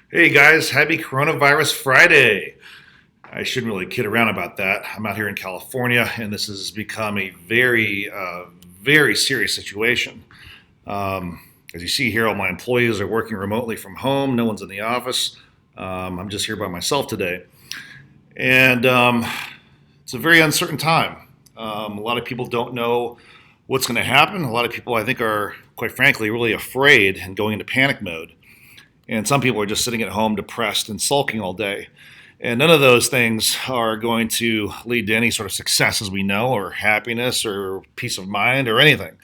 Hey guys, happy Coronavirus Friday. I shouldn't really kid around about that. I'm out here in California, and this has become a very serious situation. As you see here, all my employees are working remotely from home. No one's in the office. I'm just here by myself today. And it's a very uncertain time. A lot of people don't know what's going to happen. A lot of people, I think, are, quite frankly, really afraid and going into panic mode. And some people are just sitting at home depressed and sulking all day. And none of those things are going to lead to any sort of success, as we know, or happiness or peace of mind or anything.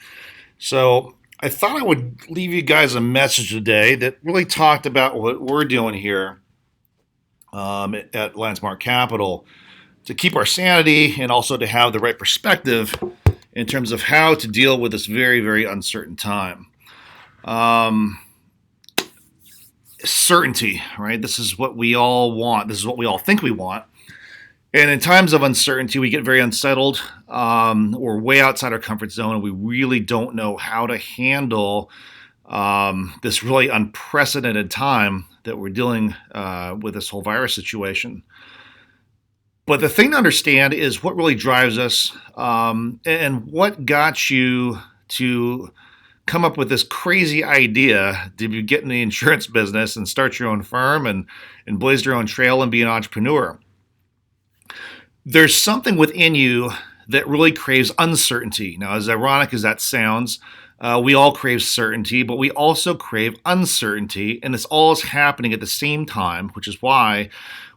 So I thought I would leave you guys a message today that really talked about what we're doing here at Lionsmark Capital to keep our sanity and also to have the right perspective in terms of how to deal with this very uncertain time. Certainty, right? This is what we all want. This is what we all think we want. And in times of uncertainty, we get very unsettled. We're way outside our comfort zone, and we really don't know how to handle this really unprecedented time that we're dealing with this whole virus situation. But the thing to understand is what really drives us and what got you to come up with this crazy idea to get in the insurance business and start your own firm and blaze your own trail and be an entrepreneur. There's something within you that really craves uncertainty. Now, as ironic as that sounds, we all crave certainty, but we also crave uncertainty, and it's all is happening at the same time, which is why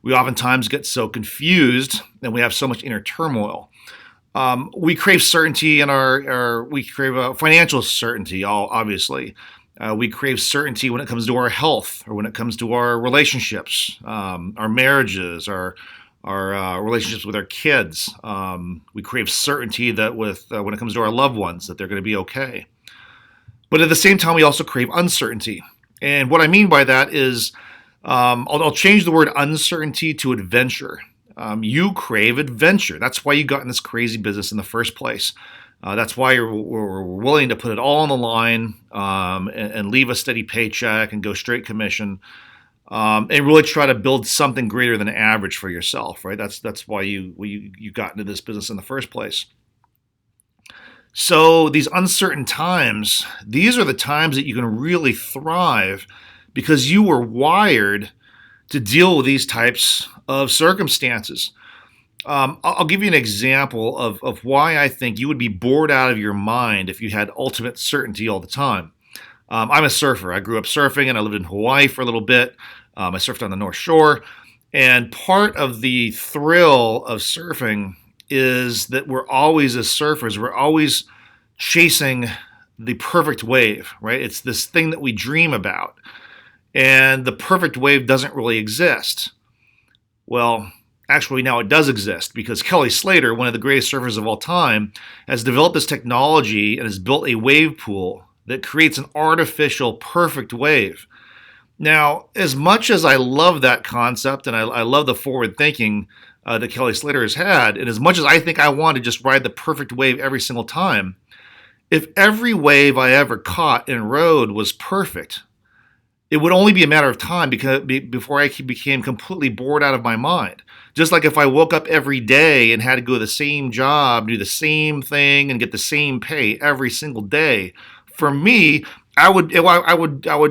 we oftentimes get so confused and we have so much inner turmoil. We crave certainty in we crave financial certainty, obviously. We crave certainty when it comes to our health or when it comes to our relationships, our marriages, our relationships with our kids. We crave certainty that when it comes to our loved ones, that they're going to be okay. But at the same time, we also crave uncertainty. And what I mean by that is I'll change the word uncertainty to adventure. You crave adventure. That's why you got in this crazy business in the first place. That's why we're willing to put it all on the line and leave a steady paycheck and go straight commission and really try to build something greater than average for yourself, right? That's why you got into this business in the first place. So these uncertain times, these are the times that you can really thrive because you were wired to deal with these types of circumstances. I'll give you an example of why I think you would be bored out of your mind if you had ultimate certainty all the time. I'm a surfer. I grew up surfing and I lived in Hawaii for a little bit. I surfed on the North Shore. And part of the thrill of surfing is that we're always, as surfers, we're always chasing the perfect wave, right? It's this thing that we dream about. And the perfect wave doesn't really exist. Well, actually now it does exist because Kelly Slater, one of the greatest surfers of all time, has developed this technology and has built a wave pool that creates an artificial perfect wave. Now, as much as I love that concept and I love the forward thinking that Kelly Slater has had, and as much as I think I want to just ride the perfect wave every single time, if every wave I ever caught and rode was perfect, it would only be a matter of time before I became completely bored out of my mind. Just like if I woke up every day and had to go to the same job, do the same thing, and get the same pay every single day, for me, I would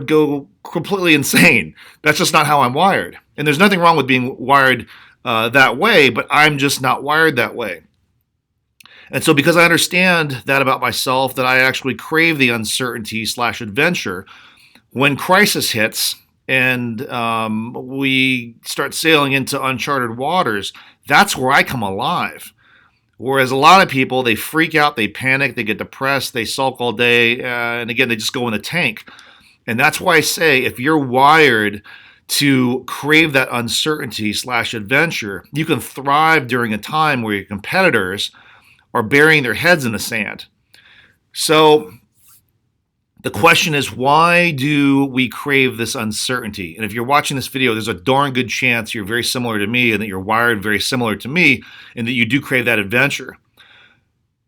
go completely insane. That's just not how I'm wired. And there's nothing wrong with being wired that way, but I'm just not wired that way. And so because I understand that about myself, that I actually crave the uncertainty/adventure, when crisis hits and we start sailing into uncharted waters, that's where I come alive. Whereas a lot of people, they freak out, they panic, they get depressed, they sulk all day, and again, they just go in the tank. And that's why I say if you're wired to crave that uncertainty/adventure, you can thrive during a time where your competitors are burying their heads in the sand. So the question is, why do we crave this uncertainty? And if you're watching this video, there's a darn good chance you're very similar to me and that you're wired very similar to me and that you do crave that adventure.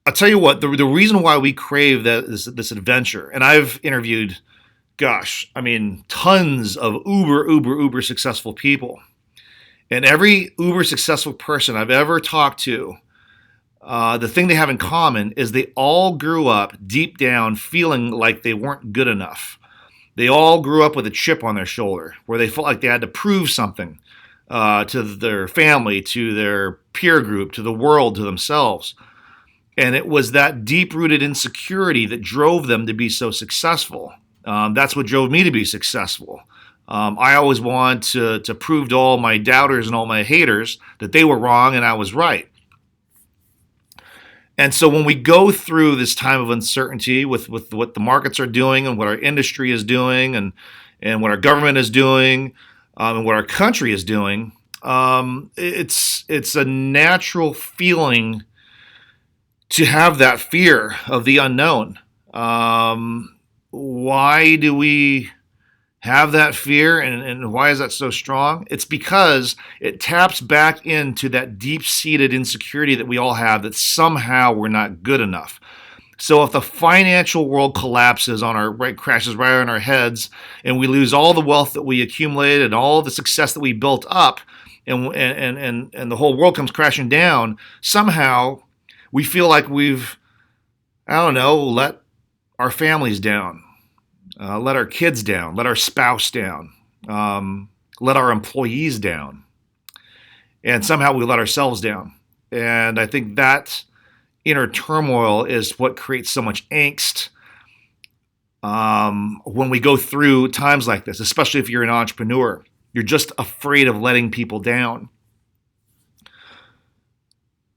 I'll tell you what, the reason why we crave this adventure, and I've interviewed gosh, I mean, tons of uber successful people. And every uber successful person I've ever talked to, the thing they have in common is they all grew up deep down feeling like they weren't good enough. They all grew up with a chip on their shoulder where they felt like they had to prove something to their family, to their peer group, to the world, to themselves. And it was that deep-rooted insecurity that drove them to be so successful. That's what drove me to be successful. I always wanted to prove to all my doubters and all my haters that they were wrong and I was right. And so when we go through this time of uncertainty with what the markets are doing and what our industry is doing and what our government is doing and what our country is doing, it's a natural feeling to have that fear of the unknown. Why do we have that fear, and why is that so strong? It's because it taps back into that deep-seated insecurity that we all have, that somehow we're not good enough. So if the financial world collapses crashes right on our heads, and we lose all the wealth that we accumulated and all the success that we built up, and the whole world comes crashing down, somehow we feel like we've, let our families down, let our kids down, let our spouse down, let our employees down, and somehow we let ourselves down. And I think that inner turmoil is what creates so much angst when we go through times like this, especially if you're an entrepreneur. You're just afraid of letting people down.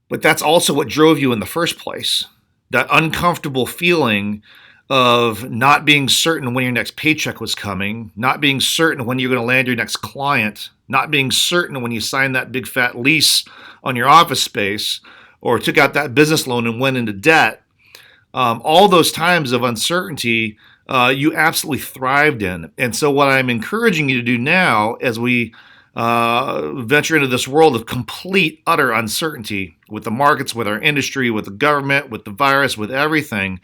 But that's also what drove you in the first place. That uncomfortable feeling of not being certain when your next paycheck was coming, not being certain when you're going to land your next client, not being certain when you signed that big fat lease on your office space or took out that business loan and went into debt. All those times of uncertainty, you absolutely thrived in. And so what I'm encouraging you to do now as we venture into this world of complete, utter uncertainty with the markets, with our industry, with the government, with the virus, with everything,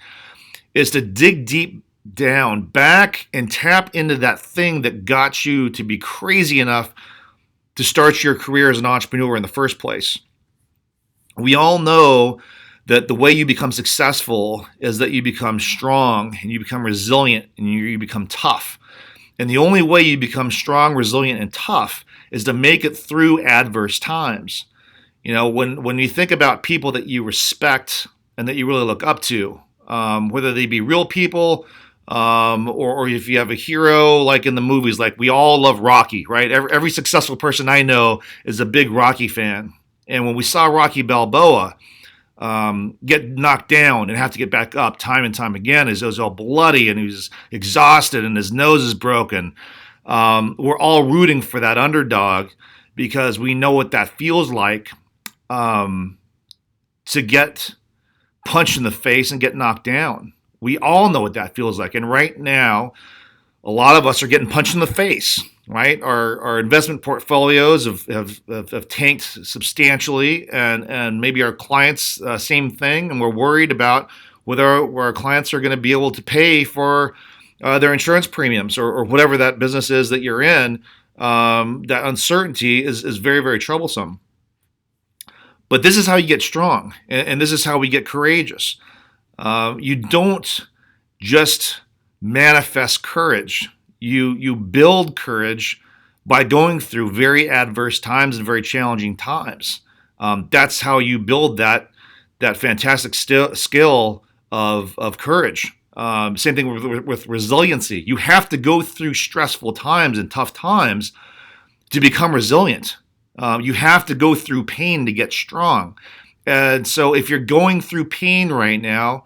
is to dig deep down, back, and tap into that thing that got you to be crazy enough to start your career as an entrepreneur in the first place. We all know that the way you become successful is that you become strong and you become resilient and you become tough. And the only way you become strong, resilient, and tough is to make it through adverse times. You know, when you think about people that you respect and that you really look up to, whether they be real people or if you have a hero like in the movies, like we all love Rocky, right? Every successful person I know is a big Rocky fan. And when we saw Rocky Balboa get knocked down and have to get back up time and time again, as he was all bloody and he was exhausted and his nose is broken, we're all rooting for that underdog because we know what that feels like to get punched in the face and get knocked down. We all know what that feels like. And right now, a lot of us are getting punched in the face, right? Our investment portfolios have tanked substantially, and maybe our clients, same thing. And we're worried about whether our clients are going to be able to pay for their insurance premiums or whatever that business is that you're in. That uncertainty is very, very troublesome. But this is how you get strong, and this is how we get courageous. You don't just manifest courage. You build courage by going through very adverse times and very challenging times. That's how you build that fantastic skill of courage. Same thing with resiliency. You have to go through stressful times and tough times to become resilient. You have to go through pain to get strong. And so if you're going through pain right now,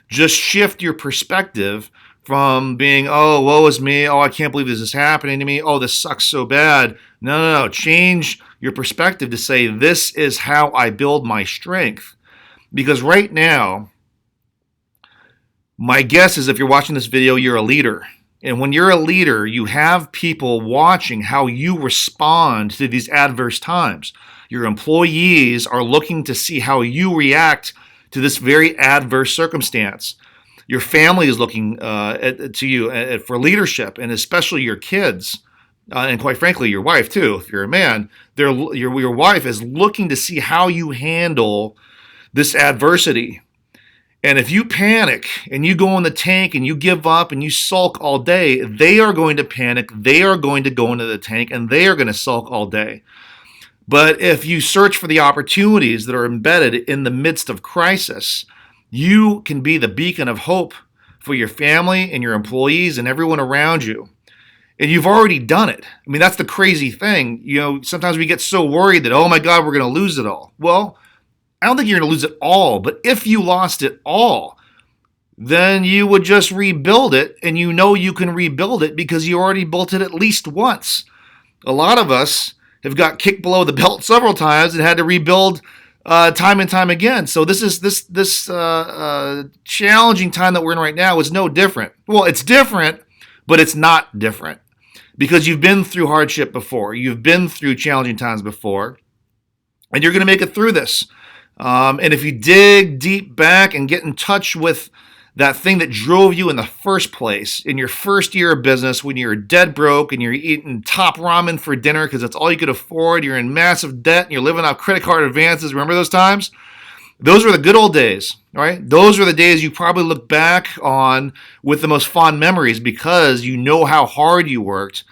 just shift your perspective from being, oh, woe is me, oh, I can't believe this is happening to me, oh, this sucks so bad. No. Change your perspective to say, this is how I build my strength. Because right now, my guess is if you're watching this video, you're a leader. And when you're a leader, you have people watching how you respond to these adverse times. Your employees are looking to see how you react to this very adverse circumstance. Your family is looking to you for leadership, and especially your kids. And quite frankly, your wife too. If you're a man, your wife is looking to see how you handle this adversity. And if you panic and you go in the tank and you give up and you sulk all day, they are going to panic. They are going to go into the tank and they are going to sulk all day. But if you search for the opportunities that are embedded in the midst of crisis, you can be the beacon of hope for your family and your employees and everyone around you. And you've already done it. I mean, that's the crazy thing. Sometimes we get so worried that, oh my God, we're going to lose it all. Well, I don't think you're going to lose it all, but if you lost it all, then you would just rebuild it, and you can rebuild it because you already built it at least once. A lot of us have got kicked below the belt several times and had to rebuild time and time again. So this challenging time that we're in right now is no different. Well, it's different, but it's not different because you've been through hardship before. You've been through challenging times before, and you're going to make it through this. And if you dig deep back and get in touch with that thing that drove you in the first place in your first year of business, when you're dead broke and you're eating top ramen for dinner because that's all you could afford, you're in massive debt and you're living off credit card advances. Remember those times? Those were the good old days, right? Those were the days you probably look back on with the most fond memories because you know how hard you worked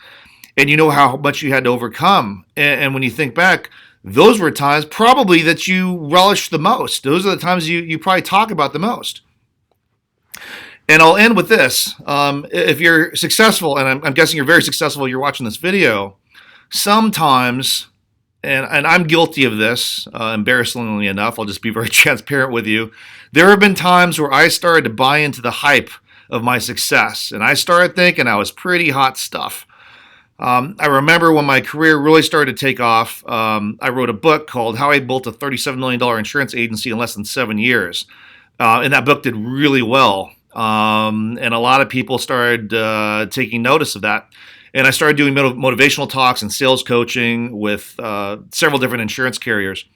and you know how much you had to overcome. And when you think back, those were times probably that you relished the most. Those are the times you probably talk about the most. And I'll end with this. If you're successful, and I'm guessing you're very successful, you're watching this video, sometimes, and I'm guilty of this, embarrassingly enough, I'll just be very transparent with you, there have been times where I started to buy into the hype of my success, and I started thinking I was pretty hot stuff. I remember when my career really started to take off, I wrote a book called How I Built a $37 Million Insurance Agency in Less Than 7 Years. And that book did really well. And a lot of people started taking notice of that. And I started doing motivational talks and sales coaching with several different insurance carriers.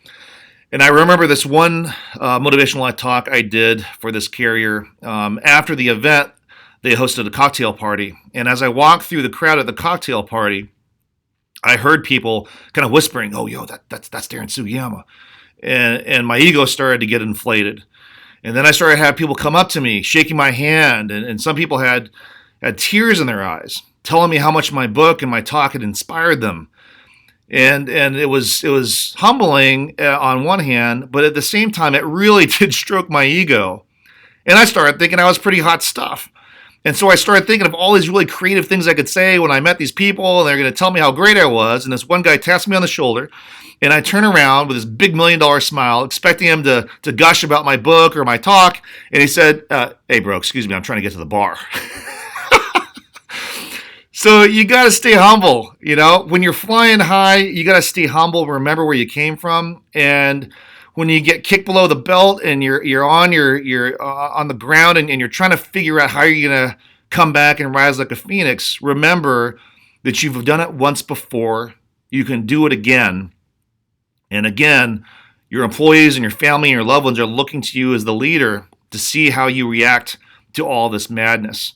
And I remember this one motivational talk I did for this carrier. After the event, they hosted a cocktail party. And as I walked through the crowd at the cocktail party, I heard people kind of whispering, oh, that's Darren Sugiyama. And my ego started to get inflated. And then I started to have people come up to me, shaking my hand. And some people had tears in their eyes, telling me how much my book and my talk had inspired them. And it was humbling on one hand, but at the same time, it really did stroke my ego. And I started thinking I was pretty hot stuff. And so I started thinking of all these really creative things I could say when I met these people, and they're going to tell me how great I was. And this one guy taps me on the shoulder, and I turn around with this big $1 million smile, expecting him to gush about my book or my talk. And he said, hey, bro, excuse me, I'm trying to get to the bar. So you got to stay humble. When you're flying high, you got to stay humble. Remember where you came from. And when you get kicked below the belt and you're on the ground and you're trying to figure out how you're going to come back and rise like a phoenix, remember that you've done it once before. You can do it again. And again, your employees and your family and your loved ones are looking to you as the leader to see how you react to all this madness.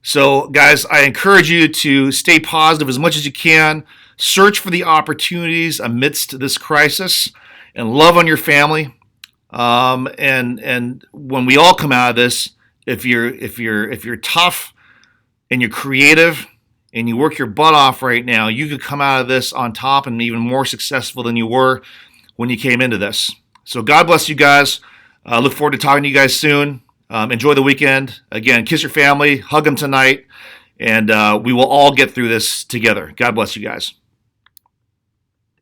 So, guys, I encourage you to stay positive as much as you can. Search for the opportunities amidst this crisis. And love on your family, and when we all come out of this, if you're tough and you're creative and you work your butt off right now, you could come out of this on top and even more successful than you were when you came into this. So God bless you guys. Look forward to talking to you guys soon. Enjoy the weekend. Again, kiss your family, hug them tonight, and we will all get through this together. God bless you guys.